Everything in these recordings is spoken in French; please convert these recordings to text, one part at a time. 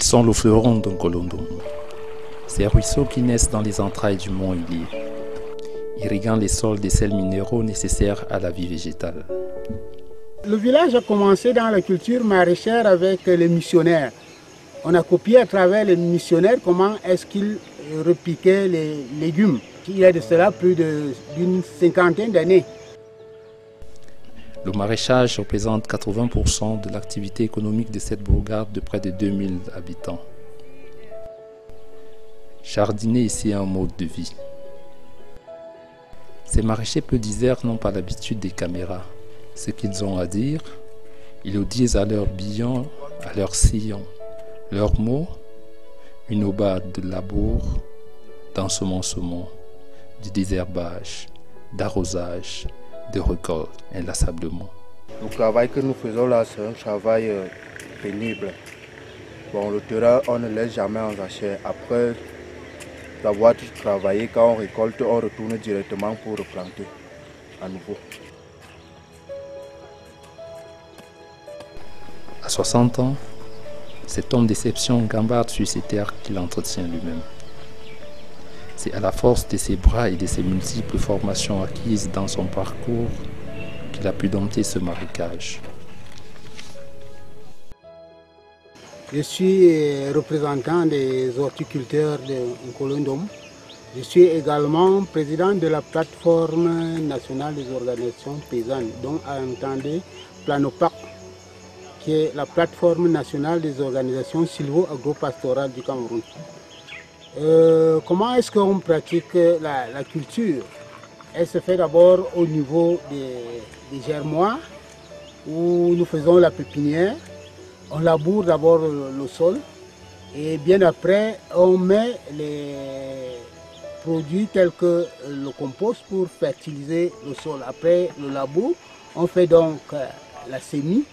sont le fleuron d'Ongolondom. Ces ruisseaux qui naissent dans les entrailles du mont Ilié, irriguant les sols des sels minéraux nécessaires à la vie végétale. Le village a commencé dans la culture maraîchère avec les missionnaires. On a copié à travers les missionnaires comment est-ce qu'ils repiquaient les légumes. Il y a de cela plus d'une cinquantaine d'années. Le maraîchage représente 80% de l'activité économique de cette bourgade de près de 2000 habitants. Jardiner ici est un mode de vie. Ces maraîchers peu diserts n'ont pas l'habitude des caméras. Ce qu'ils ont à dire, ils le disent à leurs billons, à leurs sillons. Leurs mots, une aubade de labour, d'ensemencement, de désherbage, d'arrosage, de récolte inlassablement. Le travail que nous faisons là, c'est un travail pénible. Bon, le terrain, on ne laisse jamais en jachère. Après d'avoir travaillé, quand on récolte, on retourne directement pour replanter à nouveau. À 60 ans, cet homme d'exception gambarde sur ces terres qu'il entretient lui-même. C'est à la force de ses bras et de ses multiples formations acquises dans son parcours qu'il a pu dompter ce marécage. Je suis représentant des horticulteurs de Ngolondom. Je suis également président de la plateforme nationale des organisations paysannes, dont entendez Planopac, qui est la plateforme nationale des organisations sylvo-agro-pastorales du Cameroun. Comment est-ce qu'on pratique la culture? Elle se fait d'abord au niveau des germoirs, où nous faisons la pépinière. On laboure d'abord le sol et bien après on met les produits tels que le compost pour fertiliser le sol. Après le labour, on fait donc la semis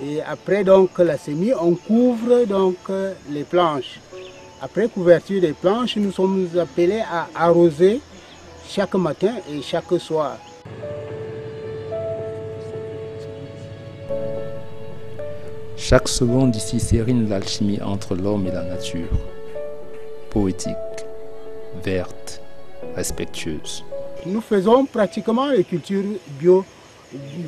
et après donc la semis, on couvre donc les planches. Après couverture des planches, nous sommes appelés à arroser chaque matin et chaque soir. Chaque seconde ici sérine l'alchimie entre l'homme et la nature. Poétique, verte, respectueuse. Nous faisons pratiquement les cultures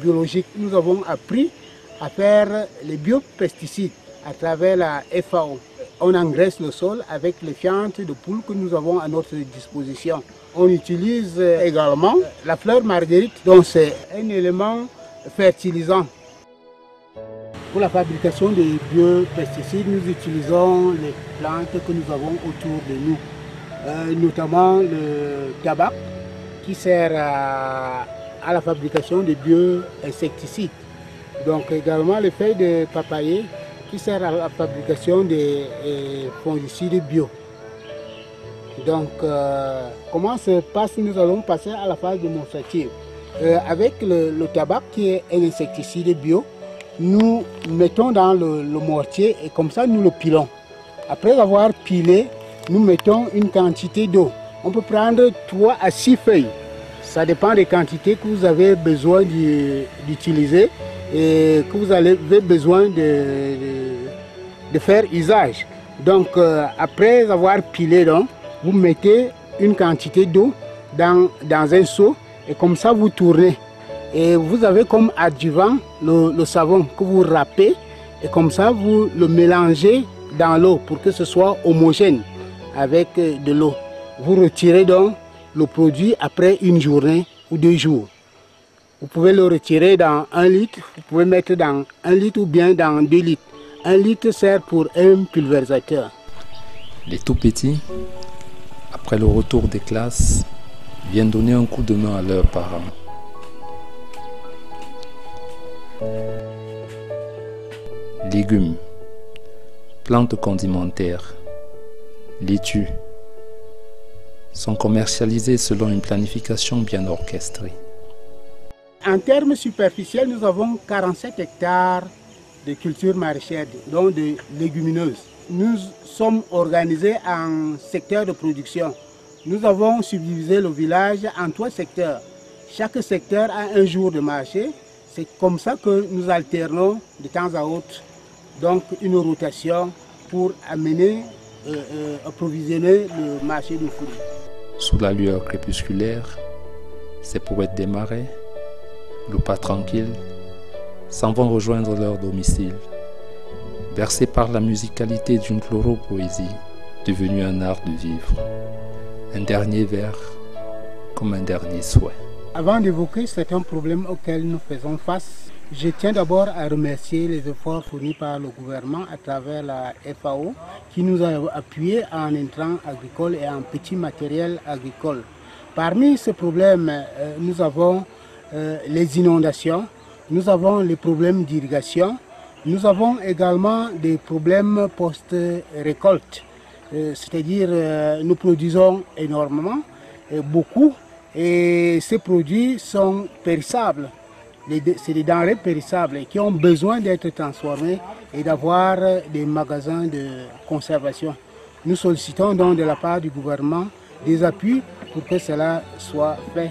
biologiques. Nous avons appris à faire les biopesticides à travers la FAO. On engraisse le sol avec les fientes de poule que nous avons à notre disposition. On utilise également la fleur marguerite, donc c'est un élément fertilisant. Pour la fabrication des biopesticides, nous utilisons les plantes que nous avons autour de nous, notamment le tabac qui sert à la fabrication des bioinsecticides. Donc également les feuilles de papayer qui servent à la fabrication des fongicides bio. Donc comment se passe? Nous allons passer à la phase démonstrative. Avec le tabac qui est un insecticide bio, nous mettons dans le mortier et comme ça nous le pilons. Après avoir pilé, nous mettons une quantité d'eau. On peut prendre 3 à 6 feuilles. Ça dépend des quantités que vous avez besoin d'utiliser et que vous avez besoin de faire usage. Donc après avoir pilé, donc, vous mettez une quantité d'eau dans un seau et comme ça vous tournez. Et vous avez comme adjuvant le savon que vous râpez et comme ça vous le mélangez dans l'eau pour que ce soit homogène avec de l'eau. Vous retirez donc le produit après une journée ou 2 jours. Vous pouvez le retirer dans 1 litre, vous pouvez mettre dans 1 litre ou bien dans 2 litres. 1 litre sert pour un pulvérisateur. Les tout petits, après le retour des classes, viennent donner un coup de main à leurs parents. Légumes, plantes condimentaires, laitues sont commercialisés selon une planification bien orchestrée. En termes superficiels, nous avons 47 hectares de culture maraîchère, donc de légumineuses. Nous sommes organisés en secteurs de production. Nous avons subdivisé le village en 3 secteurs. Chaque secteur a un jour de marché. C'est comme ça que nous alternons de temps à autre. Donc une rotation pour approvisionner le marché du fruits. Sous la lueur crépusculaire, ces poètes des marais, le pas tranquille, s'en vont rejoindre leur domicile, bercés par la musicalité d'une chloropoésie, devenue un art de vivre. Un dernier vers, comme un dernier souhait. Avant d'évoquer certains problèmes auxquels nous faisons face, je tiens d'abord à remercier les efforts fournis par le gouvernement à travers la FAO qui nous a appuyés en intrants agricoles et en petit matériel agricole. Parmi ces problèmes, nous avons les inondations, nous avons les problèmes d'irrigation, nous avons également des problèmes post-récolte. C'est-à-dire nous produisons énormément, beaucoup, et ces produits sont périssables. C'est des denrées périssables qui ont besoin d'être transformées et d'avoir des magasins de conservation. Nous sollicitons donc de la part du gouvernement des appuis pour que cela soit fait.